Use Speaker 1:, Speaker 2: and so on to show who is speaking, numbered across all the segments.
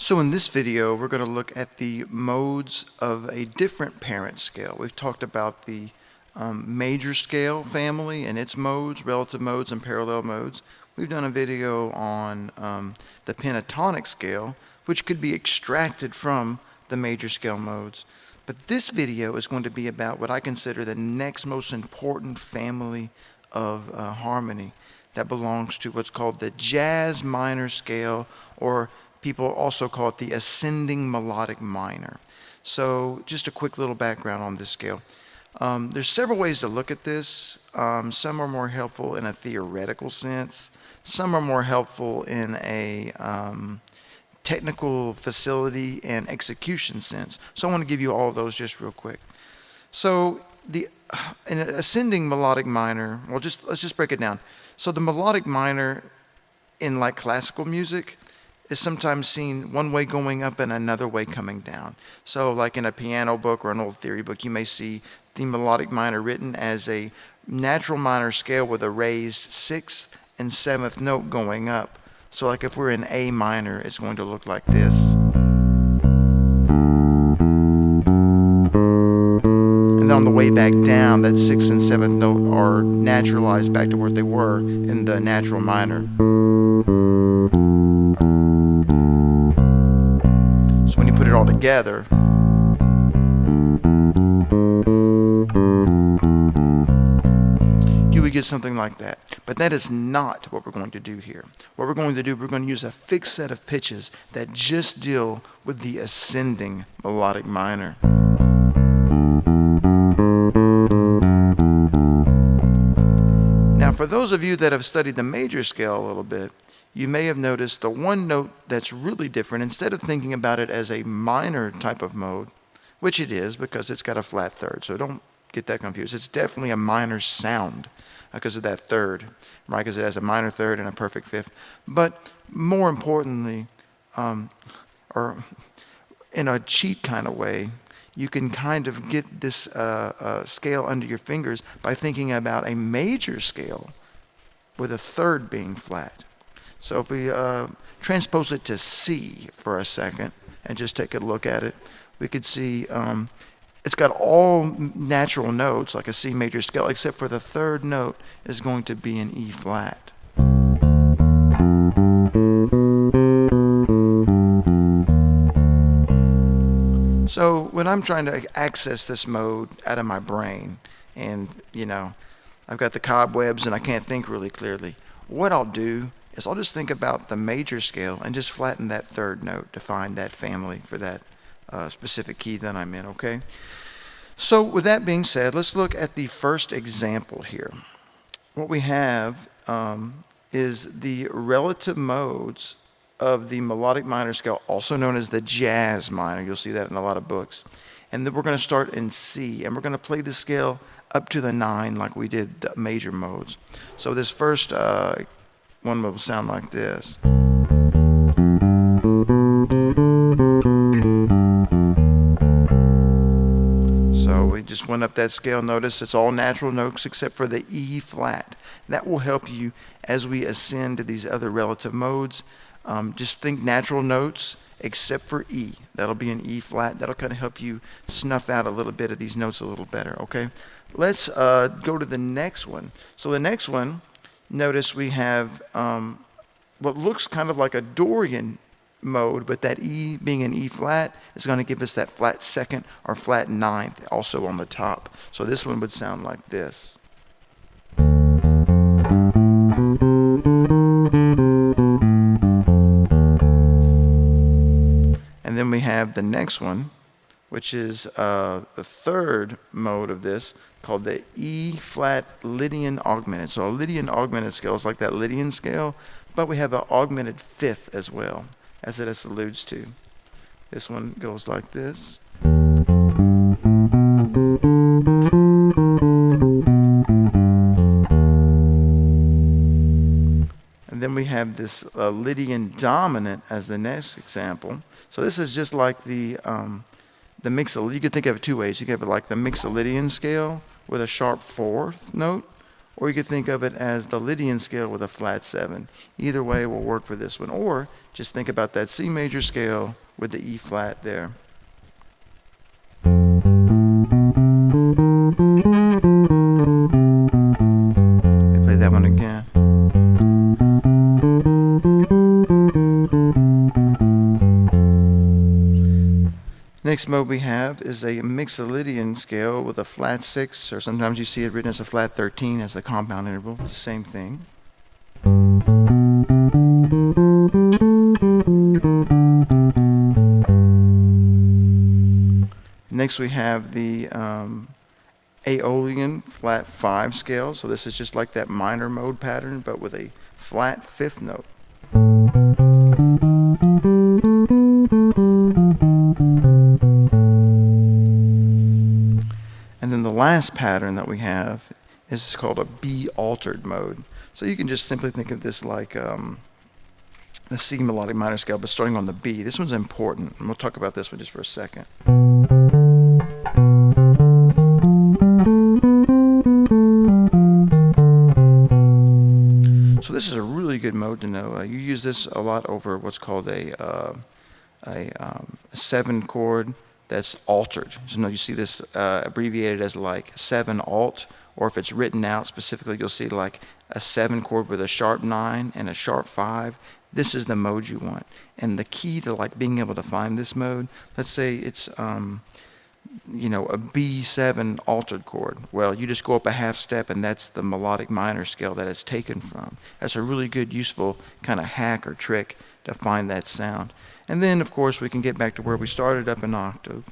Speaker 1: So in this video, we're going to look at the modes of a different parent scale. We've talked about the major scale family and its modes, relative modes and parallel modes. We've done a video on the pentatonic scale, which could be extracted from the major scale modes. But this video is going to be about what I consider the next most important family of harmony that belongs to what's called the jazz minor scale, or people also call it the ascending melodic minor. So just a quick little background on this scale. There's several ways to look at this. Some are more helpful in a theoretical sense. Some are more helpful in a technical facility and execution sense. So I want to give you all of those just real quick. So in an ascending melodic minor, let's just break it down. So the melodic minor in like classical music is sometimes seen one way going up and another way coming down. So like in a piano book or an old theory book, you may see the melodic minor written as a natural minor scale with a raised 6th and 7th note going up. So like if we're in A minor, it's going to look like this. And on the way back down, that 6th and 7th note are naturalized back to where they were in the natural minor. So when you put it all together, you would get something like that. But that is not what we're going to do here. What we're going to do, we're going to use a fixed set of pitches that just deal with the ascending melodic minor. Now, for those of you that have studied the major scale a little bit, you may have noticed the one note that's really different. Instead of thinking about it as a minor type of mode, which it is because it's got a flat third, so don't get that confused. It's definitely a minor sound because of that third, right? Because it has a minor third and a perfect fifth. But more importantly, or in a cheat kind of way, you can kind of get this scale under your fingers by thinking about a major scale with a third being flat. So if we transpose it to C for a second and just take a look at it, we could see it's got all natural notes like a C major scale, except for the third note is going to be an E flat. So when I'm trying to access this mode out of my brain and, I've got the cobwebs and I can't think really clearly, what I'll do is I'll just think about the major scale and just flatten that third note to find that family for that specific key that I'm in, okay? So with that being said, let's look at the first example here. What we have is the relative modes of the melodic minor scale, also known as the jazz minor. You'll see that in a lot of books. And then we're going to start in C, and we're going to play the scale up to the 9 like we did the major modes. So this first one will sound like this. So we just went up that scale. Notice it's all natural notes except for the E flat. That will help you as we ascend to these other relative modes. Just think natural notes except for E. That'll be an E flat. That'll kind of help you snuff out a little bit of these notes a little better, okay? Let's go to the next one. So the next one, notice we have what looks kind of like a Dorian mode, but that E being an E flat is going to give us that flat second or flat ninth also on the top. So this one would sound like this. And then we have the next one, which is the third mode of this, called the E flat Lydian augmented. So a Lydian augmented scale is like that Lydian scale, but we have an augmented fifth as well, as it alludes to. This one goes like this. And then we have this Lydian dominant as the next example. So this is just like the Mixolydian. You could think of it two ways. You could have it like the Mixolydian scale with a sharp fourth note, or you could think of it as the Lydian scale with a flat 7. Either way will work for this one, or just think about that C major scale with the E flat there. I play that one again. Next mode we have is a Mixolydian scale with a flat 6, or sometimes you see it written as a flat 13 as the compound interval. It's the same thing. Next we have the Aeolian flat 5 scale. So this is just like that minor mode pattern, but with a flat 5th note. And then the last pattern that we have is called a B altered mode. So you can just simply think of this like the C melodic minor scale, but starting on the B. This one's important, and we'll talk about this one just for a second. So this is a really good mode to know. You use this a lot over what's called a 7 chord that's altered. So you see this abbreviated as like 7 alt, or if it's written out specifically, you'll see like a 7 chord with a sharp 9 and a sharp 5. This is the mode you want. And the key to like being able to find this mode, let's say it's you know, a B7 altered chord. Well, you just go up a half step, and that's the melodic minor scale that it's taken from. That's a really good, useful kind of hack or trick to find that sound. And then, of course, we can get back to where we started up an octave.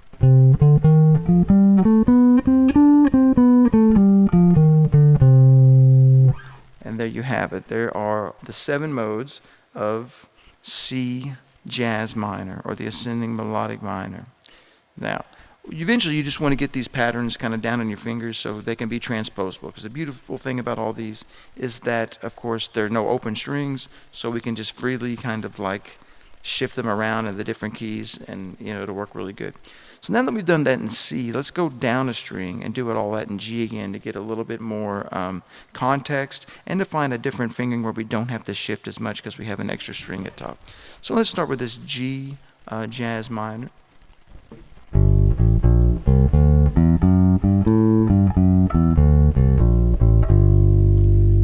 Speaker 1: And there you have it. There are the 7 modes of C jazz minor, or the ascending melodic minor. Now, eventually you just want to get these patterns kind of down on your fingers so they can be transposable, because the beautiful thing about all these is that, of course, there are no open strings, so we can just freely kind of like shift them around in the different keys, and you know, it'll work really good. So now that we've done that in C, let's go down a string and do it all that in G again to get a little bit more context, and to find a different fingering where we don't have to shift as much because we have an extra string at top. So let's start with this G jazz minor.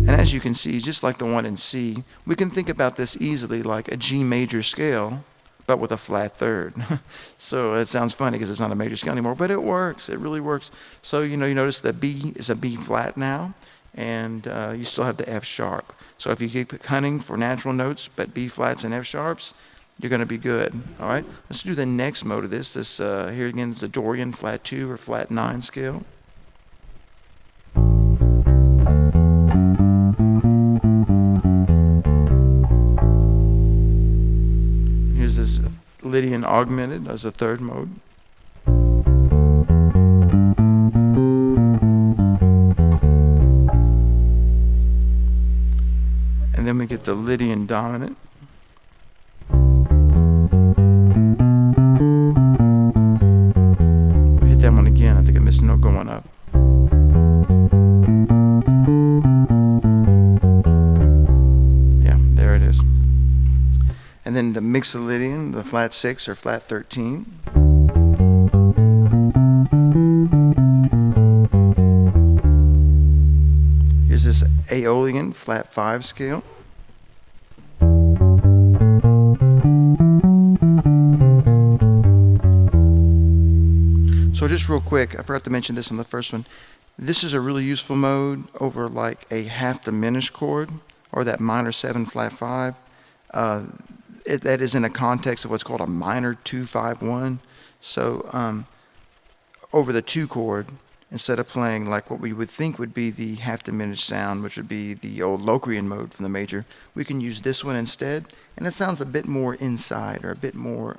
Speaker 1: And as you can see, just like the one in C, we can think about this easily like a G major scale, but with a flat 3rd. So it sounds funny because it's not a major scale anymore, but it works. It really works. So you notice that B is a B flat now, and you still have the F sharp. So if you keep hunting for natural notes, but B flats and F sharps, you're going to be good. All right. Let's do the next mode of this. This here again is the Dorian flat 2 or flat 9 scale. Here's this Lydian augmented as a 3rd mode. And then we get the Lydian dominant. We hit that one again. I think I missed a note going up. Yeah, there it is. And then the Mixolydian, the flat 6 or flat 13. Here's this Aeolian flat 5 scale. So just real quick, I forgot to mention this on the first one. This is a really useful mode over like a half diminished chord, or that minor 7 flat 5. That is in a context of what's called a minor 2-5-1. So over the 2 chord, instead of playing like what we would think would be the half diminished sound, which would be the old Locrian mode from the major, we can use this one instead, and it sounds a bit more inside, or a bit more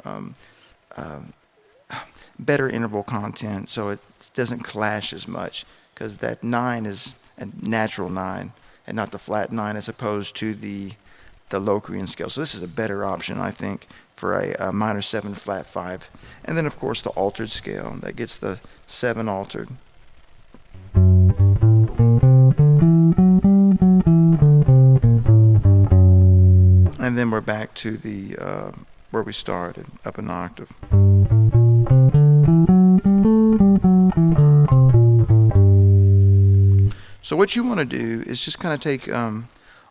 Speaker 1: better interval content, so it doesn't clash as much, because that 9 is a natural 9 and not the flat 9 as opposed to the Locrian scale. So this is a better option, I think, for a minor 7 flat 5. And then, of course, the altered scale that gets the 7 altered. and then we're back to the where we started, up an octave. So what you want to do is just kind of take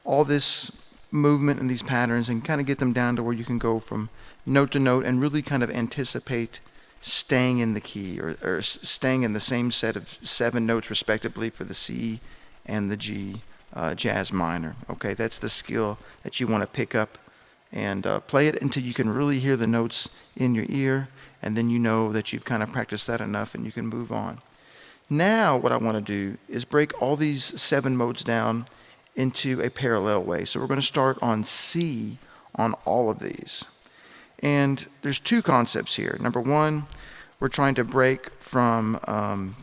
Speaker 1: all this movement and these patterns and kind of get them down to where you can go from note to note and really kind of anticipate staying in the key, or staying in the same set of 7 notes respectively for the C and the G jazz minor. Okay, that's the skill that you want to pick up and play it until you can really hear the notes in your ear, and then you know that you've kind of practiced that enough and you can move on. Now what I want to do is break all these 7 modes down into a parallel way. So we're going to start on C on all of these. And there's 2 concepts here. Number 1, we're trying to break from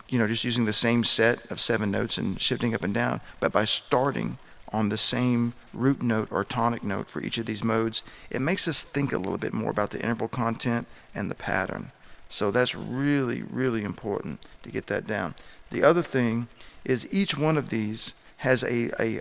Speaker 1: just using the same set of 7 notes and shifting up and down, but by starting on the same root note or tonic note for each of these modes, it makes us think a little bit more about the interval content and the pattern. So that's really, really important to get that down. The other thing is each one of these has a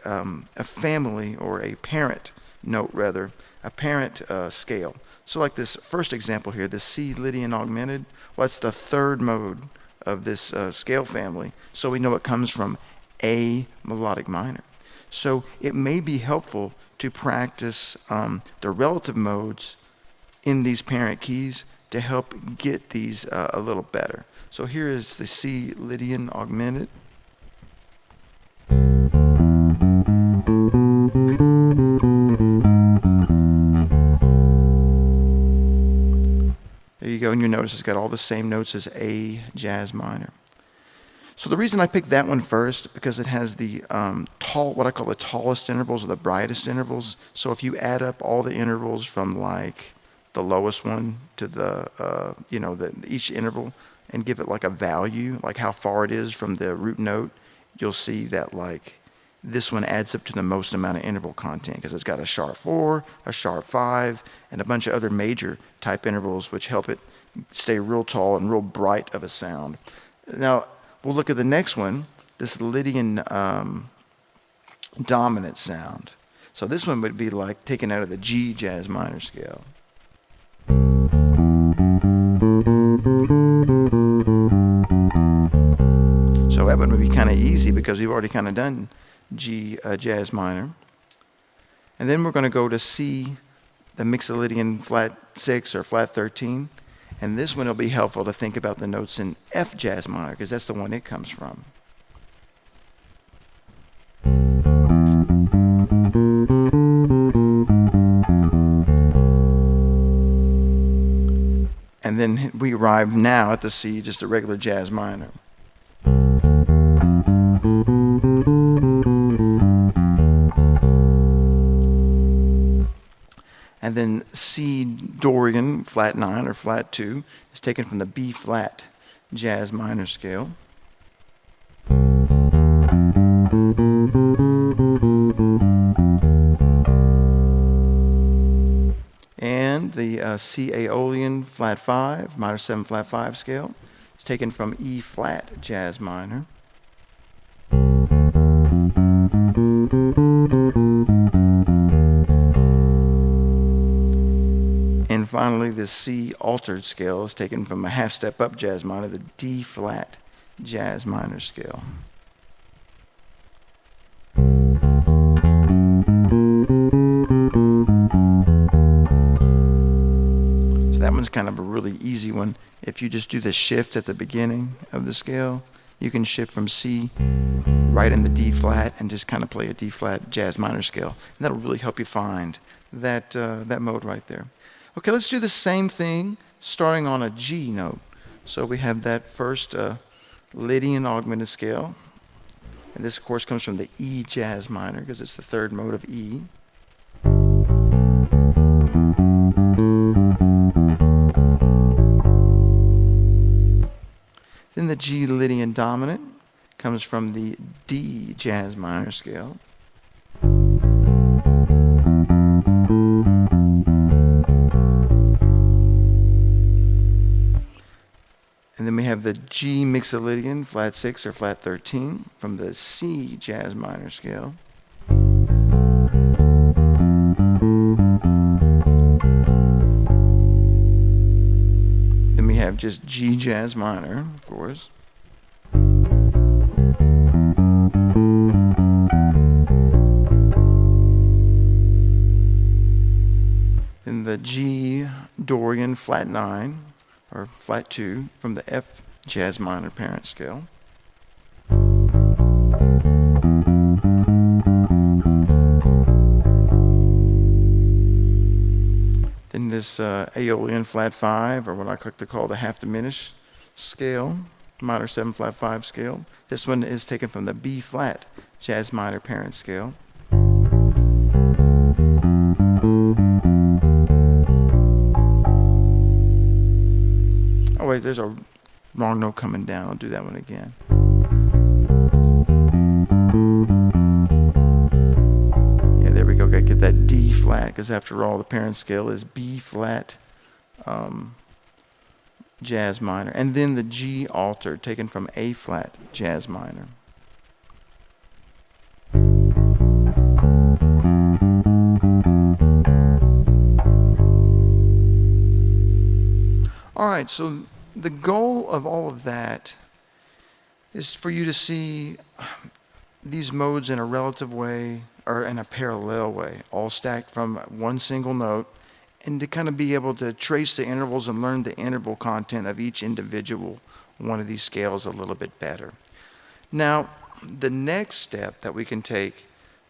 Speaker 1: family, or a parent note rather, a parent scale. So like this first example here, the C Lydian augmented, well, that's the 3rd mode of this scale family. So we know it comes from A melodic minor. So it may be helpful to practice the relative modes in these parent keys to help get these a little better. So here is the C Lydian augmented. There you go, and you notice it's got all the same notes as A jazz minor. So the reason I picked that one first, because it has the what I call the tallest intervals, or the brightest intervals. So if you add up all the intervals from like the lowest one to the each interval, and give it like a value, like how far it is from the root note, you'll see that like this one adds up to the most amount of interval content, because it's got a sharp 4, a sharp 5, and a bunch of other major type intervals which help it stay real tall and real bright of a sound. Now we'll look at the next one, this Lydian dominant sound. So this one would be like taken out of the G jazz minor scale. So that one would be kind of easy because we've already kind of done G jazz minor. And then we're going to go to C, the Mixolydian flat 6 or flat 13. And this one will be helpful to think about the notes in F jazz minor, because that's the one it comes from. And then we arrive now at the C, just a regular jazz minor. And then C Dorian, flat 9 or flat 2, is taken from the B flat jazz minor scale. And the C Aeolian flat 5, minor 7 flat 5 scale, is taken from E flat jazz minor. And finally, the C altered scale is taken from a half step up jazz minor, the D flat jazz minor scale. So that one's kind of a really easy one. If you just do the shift at the beginning of the scale, you can shift from C right in the D flat and just kind of play a D flat jazz minor scale. And that'll really help you find that mode right there. Okay, let's do the same thing starting on a G note. So we have that first Lydian augmented scale. And this, of course, comes from the E jazz minor because it's the 3rd mode of E. Then the G Lydian dominant comes from the D jazz minor scale. And then we have the G Mixolydian flat 6 or flat 13 from the C jazz minor scale. have just G jazz minor, of course. Then the G Dorian flat 9, or flat 2, from the F jazz minor parent scale. Then this Aeolian flat 5, or what I like to call the half diminished scale, minor 7 flat 5 scale. This one is taken from the B flat jazz minor parent scale. Oh wait, there's a wrong note coming down. I'll do that one again. Yeah, there we go. Gotta get that D flat, because after all, the parent scale is B flat jazz minor. And then the G altered, taken from A flat jazz minor. All right, so the goal of all of that is for you to see these modes in a relative way or in a parallel way, all stacked from one single note, and to kind of be able to trace the intervals and learn the interval content of each individual one of these scales a little bit better. Now, the next step that we can take,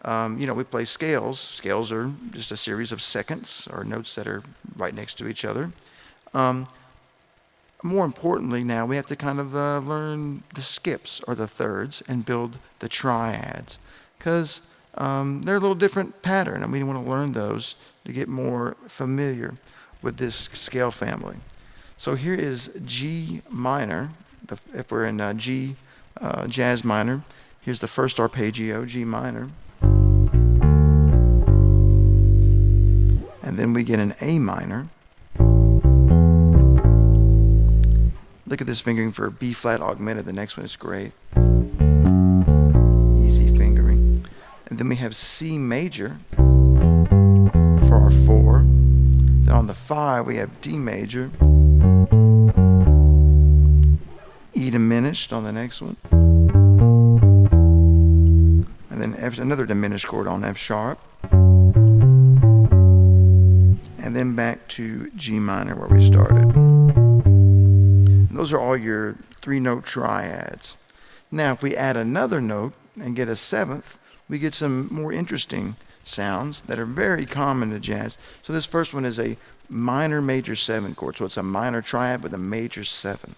Speaker 1: we play scales. Scales are just a series of seconds or notes that are right next to each other. More importantly now, we have to kind of learn the skips or the thirds and build the triads, because they're a little different pattern, and we want to learn those to get more familiar with this scale family. So here is G minor. If we're in G jazz minor, here's the first arpeggio, G minor. And then we get an A minor. Look at this fingering for B flat augmented. The next one is great. Easy fingering. And then we have C major for our 4. Then on the 5 we have D major. E diminished on the next one. And then another diminished chord on F sharp. And then back to G minor where we started. And those are all your 3-note triads. Now if we add another note and get a 7th, we get some more interesting sounds that are very common to jazz. So this first one is a minor major 7 chord. So it's a minor triad with a major 7.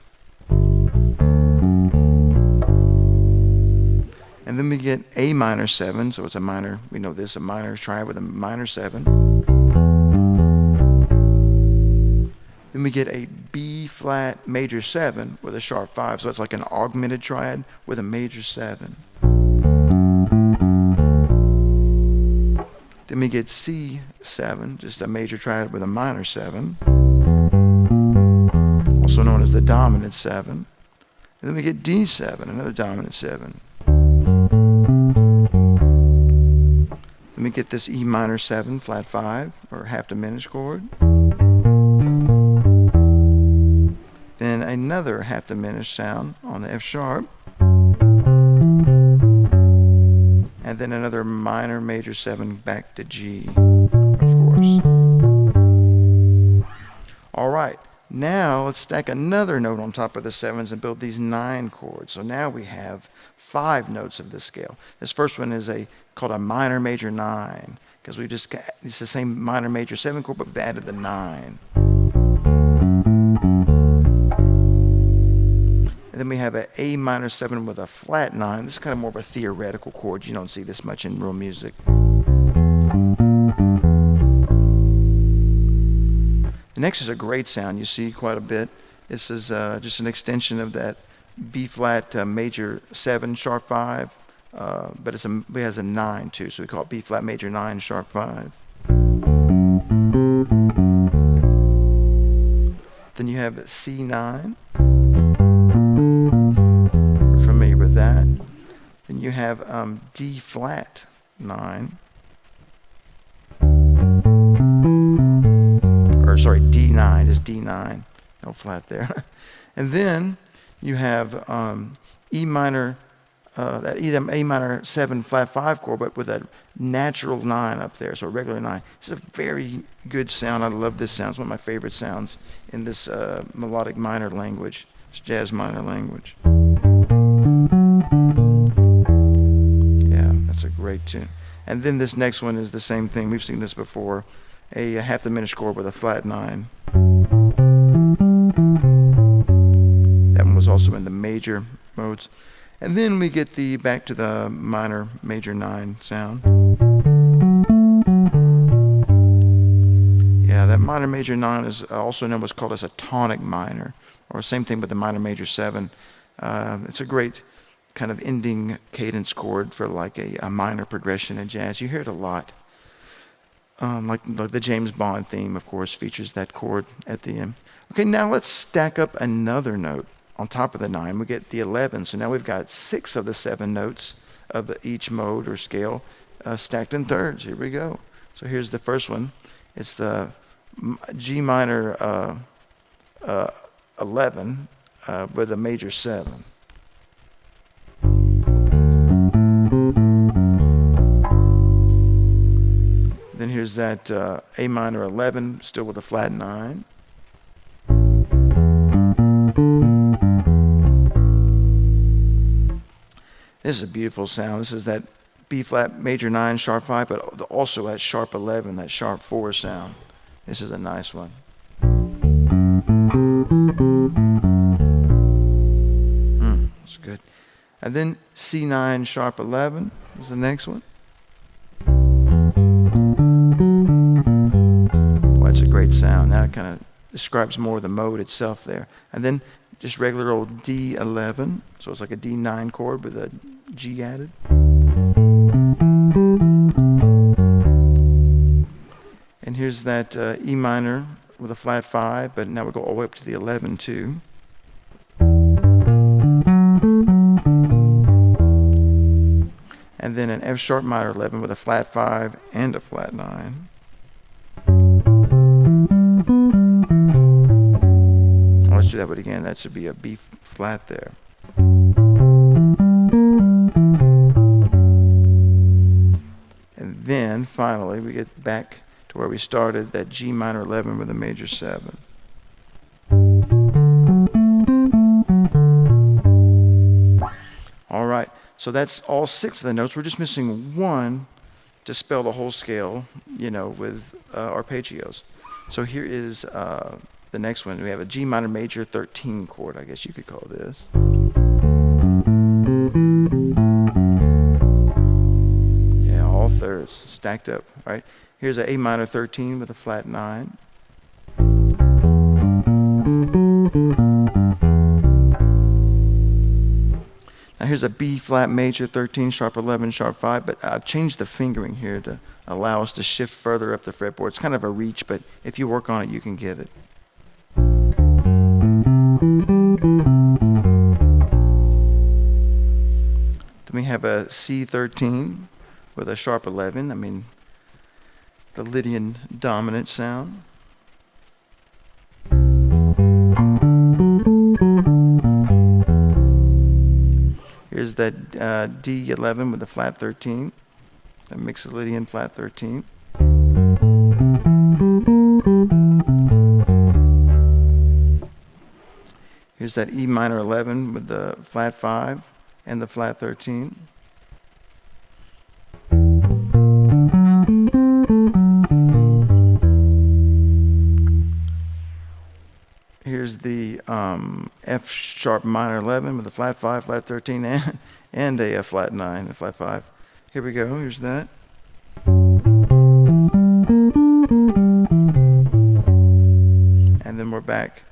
Speaker 1: And then we get A minor 7, so it's a minor, we know this, a minor triad with a minor 7. Then we get a B flat major 7 with a sharp 5, so it's like an augmented triad with a major 7. Then we get C7, just a major triad with a minor 7, also known as the dominant 7. And then we get D7, another dominant 7. Then we get this E minor 7, flat 5, or half diminished chord. Then another half diminished sound on the F sharp. And then another minor major 7 back to G, of course. All right, now let's stack another note on top of the 7s and build these 9 chords. So now we have 5 notes of this scale. This first one is called a minor major 9, because it's the same minor major 7 chord, but we've added the 9. And then we have an A minor 7 with a flat 9. This is kind of more of a theoretical chord. You don't see this much in real music. The next is a great sound. You see quite a bit. This is just an extension of that B flat major 7 sharp 5, but it has a 9 too, so we call it B flat major 9 sharp 5. Then you have C9. We're familiar with that. Then you have D flat 9. Or sorry, D9, just D9. no flat there. And then you have E minor, that either A minor 7 flat 5 chord, but with a natural 9 up there, so a regular 9. It's a very good sound. I love this sound. It's one of my favorite sounds in this melodic minor language. It's jazz minor language. Yeah, that's a great tune. And then this next one is the same thing. We've seen this before. A half diminished chord with a flat 9. That one was also in the major modes. And then we get back to the minor major 9 sound. Yeah, that minor major 9 is also known what's called as a tonic minor, or same thing with the minor major 7. It's a great kind of ending cadence chord for like a minor progression in jazz. You hear it a lot. Like the James Bond theme, of course, features that chord at the end. Okay, now let's stack up another note on top of the 9. We get the 11. So now we've got 6 of the 7 notes of each mode or scale stacked in thirds. Here we go. So here's the first one. It's the G minor 11 with a major 7. Then here's that A minor 11, still with a flat 9. This is a beautiful sound. This is that B flat major 9 sharp 5, but also that sharp 11, that sharp 4 sound. This is a nice one. That's good. And then C9 sharp 11 is the next one. Well, that's a great sound. That kind of describes more of the mode itself there. And then just regular old D11. So it's like a D9 chord with a G added. And here's that E minor with a flat 5, but now we go all the way up to the 11 too. And then an F sharp minor 11 with a flat 5 and a flat 9. Oh, let's do that one again. That should be a B flat there. And then finally we get back to where we started, that G minor 11 with a major 7. All right, so that's all 6 of the notes. We're just missing 1 to spell the whole scale, you know, with arpeggios. So here is the next one. We have a G minor major 13 chord, I guess you could call this. Yeah, all thirds stacked up, right? Here's an A minor 13 with a flat 9. Now here's a B flat major 13 sharp 11 sharp 5, but I've changed the fingering here to allow us to shift further up the fretboard. It's kind of a reach, but if you work on it, you can get it. Then we have a C13 with a sharp 11. I mean, the Lydian dominant sound. Here's that D11 with the flat 13, that Mixolydian flat 13. Here's that E minor 11 with the flat 5 and the flat 13. Here's the F sharp minor 11 with a flat 5, flat 13, and a flat 9, a flat 5. Here we go. Here's that. And then we're back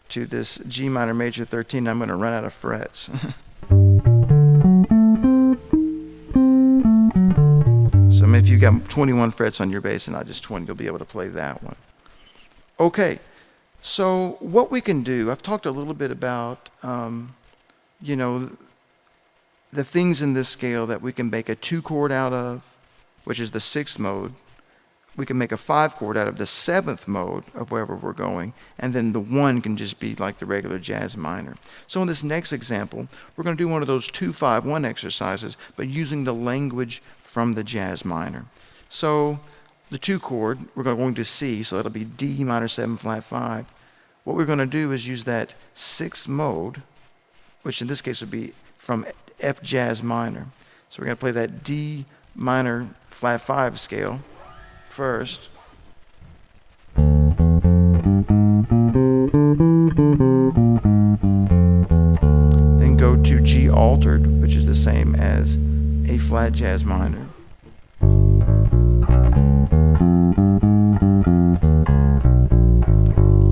Speaker 1: to this G minor major 13. I'm going to run out of frets. So if you've got 21 frets on your bass and not just 20, you'll be able to play that one. Okay. So what we can do, I've talked a little bit about, you know, the things in this scale that we can make a 2 chord out of, which is the 6th mode, we can make a 5 chord out of the 7th mode of wherever we're going, and then the 1 can just be like the regular jazz minor. So in this next example, we're going to do one of those 2-5-1 exercises, but using the language from the jazz minor. So the 2 chord, we're going to C, so that'll be D minor 7 flat 5. What we're going to do is use that 6th mode, which in this case would be from F jazz minor. So we're going to play that D minor flat 5 scale first. Then go to G altered, which is the same as A flat jazz minor.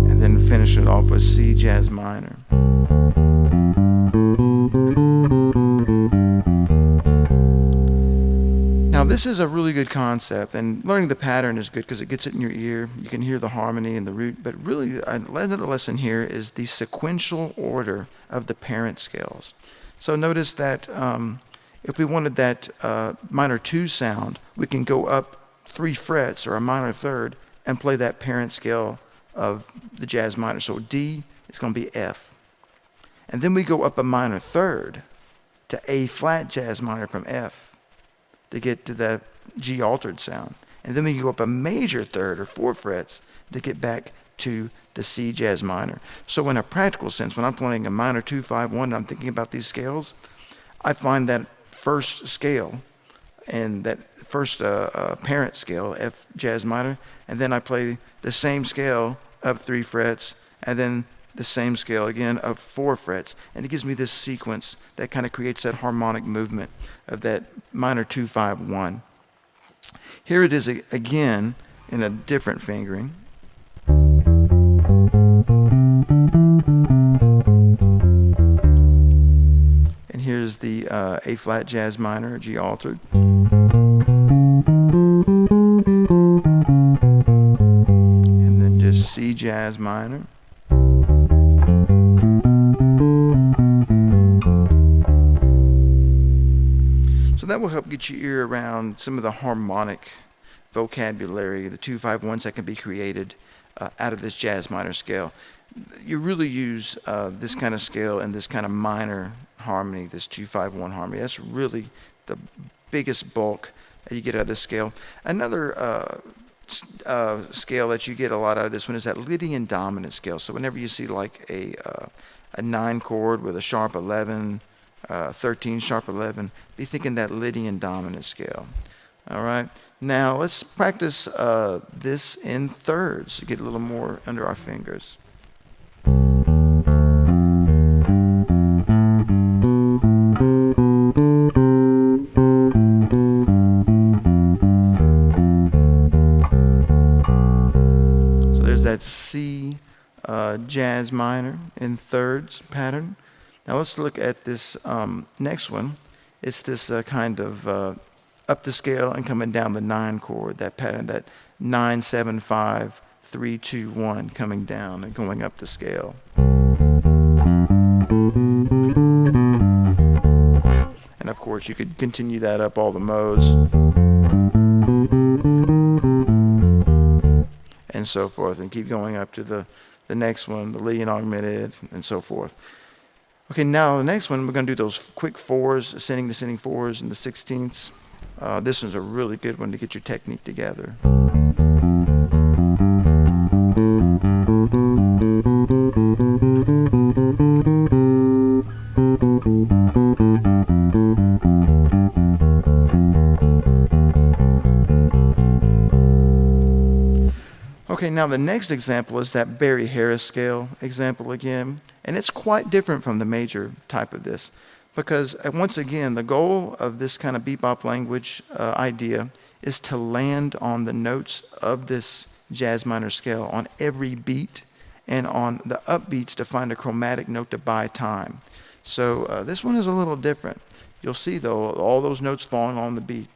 Speaker 1: And then finish it off with C jazz minor. Now this is a really good concept, and learning the pattern is good because it gets it in your ear. You can hear the harmony and the root, but really another lesson here is the sequential order of the parent scales. So notice that if we wanted that minor 2 sound, we can go up 3 frets or a minor third and play that parent scale of the jazz minor. So D is going to be F. And then we go up a minor third to A flat jazz minor from F to get to the G altered sound. And then we go up a major third or 4 frets to get back to the C jazz minor. So in a practical sense, when I'm playing a minor 2-5-1 and I'm thinking about these scales, I find that first scale and that first parent scale, F jazz minor, and then I play the same scale up 3 frets, and then the same scale again of 4 frets, and it gives me this sequence that kind of creates that harmonic movement of that minor 2-5-1. Here it is again in a different fingering. And here's the A flat jazz minor, G altered. And then just C jazz minor. So that will help get your ear around some of the harmonic vocabulary, the 2-5-1s that can be created out of this jazz minor scale. You really use this kind of scale and this kind of minor harmony, this 2-5-1 harmony. That's really the biggest bulk that you get out of this scale. Another scale that you get a lot out of this one is that Lydian dominant scale. So whenever you see like a 9 chord with a sharp 11, 13 sharp 11, be thinking that Lydian dominant scale. All right, now let's practice this in thirds to get a little more under our fingers. So there's that C jazz minor in thirds pattern. Now let's look at this next one. It's this kind of up the scale and coming down the 9 chord, that pattern, that 9-7-5 3-2-1 coming down and going up the scale. And of course you could continue that up all the modes and so forth, and keep going up to the next one, the Lydian augmented, and so forth. Okay, now the next one, we're going to do those quick 4s, ascending, descending 4s, and the 16ths. This one's a really good one to get your technique together. Okay, now the next example is that Barry Harris scale example again, and it's quite different from the major type of this, because once again, the goal of this kind of bebop language idea is to land on the notes of this jazz minor scale on every beat, and on the upbeats to find a chromatic note to buy time. So this one is a little different. You'll see though, all those notes falling on the beat.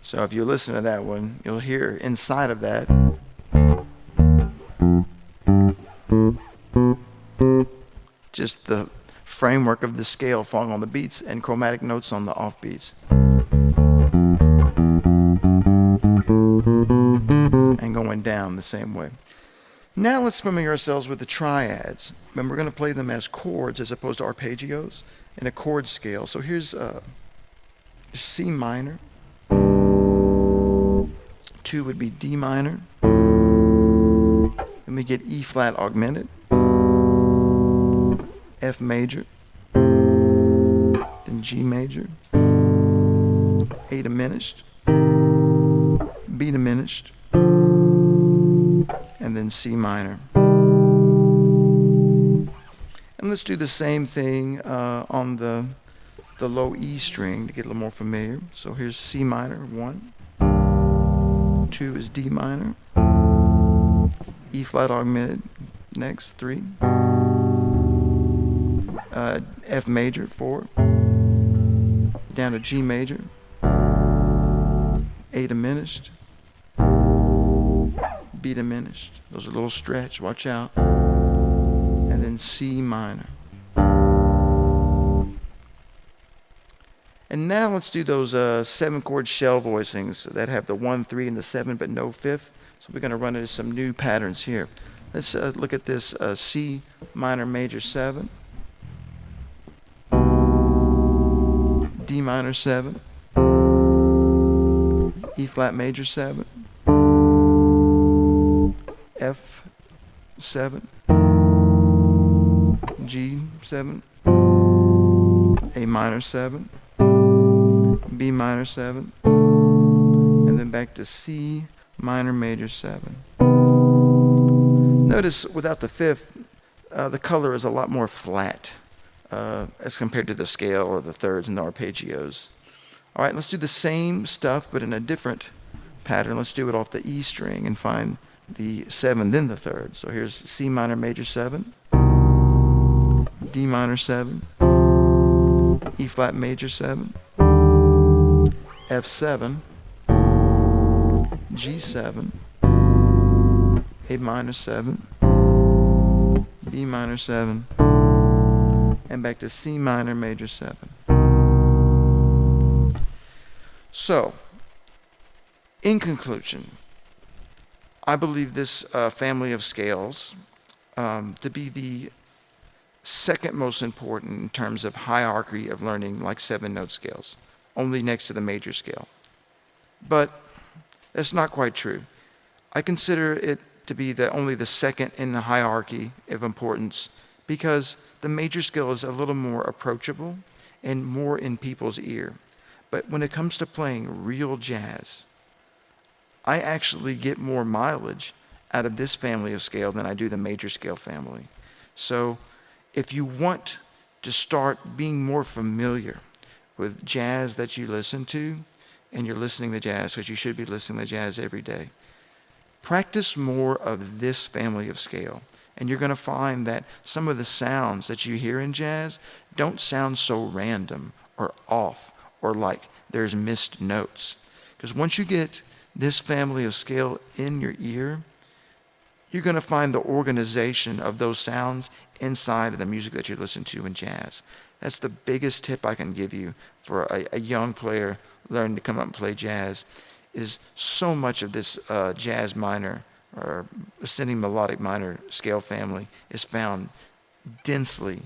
Speaker 1: So if you listen to that one, you'll hear inside of that just the framework of the scale falling on the beats and chromatic notes on the offbeats. And going down the same way. Now let's familiar ourselves with the triads. And we're going to play them as chords as opposed to arpeggios in a chord scale. So here's C minor. 2 would be D minor. Then we get E flat augmented. F major. Then G major. A diminished. B diminished. And then C minor. And let's do the same thing on the low E string to get a little more familiar. So here's C minor, 1. 2 is D minor. E flat augmented, next, 3. F major, 4. Down to G major. A diminished. B diminished. Those are a little stretch, watch out. And then C minor. And now let's do those 7-chord shell voicings that have the 1, 3, and the 7, but no fifth. So we're going to run into some new patterns here. Let's look at this C minor major 7, D minor 7, E flat major 7, F 7, G 7, A minor 7, B minor 7, and then back to C minor major 7. Notice without the fifth, the color is a lot more flat as compared to the scale or the thirds and the arpeggios. All right, let's do the same stuff but in a different pattern. Let's do it off the E string and find the 7, then the third. So here's C minor major 7, D minor 7, E flat major 7, F7, G7, A minor 7, B minor 7, and back to C minor major 7. So, in conclusion, I believe this family of scales to be the second most important in terms of hierarchy of learning, like 7-note scales, only next to the major scale. But that's not quite true. I consider it to be only the second in the hierarchy of importance because the major scale is a little more approachable and more in people's ear. But when it comes to playing real jazz, I actually get more mileage out of this family of scale than I do the major scale family. So if you want to start being more familiar with jazz that you listen to, and you're listening to jazz because you should be listening to jazz every day, practice more of this family of scale. And you're going to find that some of the sounds that you hear in jazz don't sound so random or off or like there's missed notes. Because once you get this family of scale in your ear, you're going to find the organization of those sounds inside of the music that you listen to in jazz. That's the biggest tip I can give you for a young player learning to come up and play jazz, is so much of this jazz minor or ascending melodic minor scale family is found densely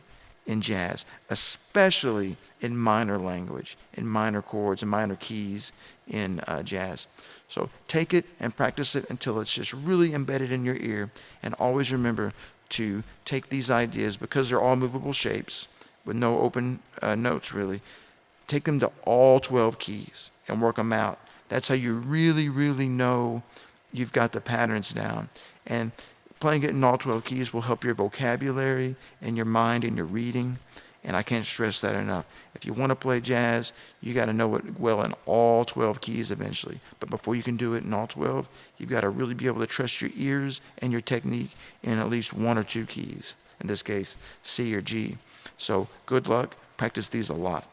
Speaker 1: in jazz, especially in minor language, in minor chords and minor keys in jazz. So take it and practice it until it's just really embedded in your ear, and always remember to take these ideas, because they're all movable shapes with no open notes really, take them to all 12 keys and work them out. That's how you really, really know you've got the patterns down. And playing it in all 12 keys will help your vocabulary and your mind and your reading. And I can't stress that enough. If you want to play jazz, you got to know it well in all 12 keys eventually. But before you can do it in all 12, you've got to really be able to trust your ears and your technique in at least 1 or 2 keys. In this case, C or G. So good luck. Practice these a lot.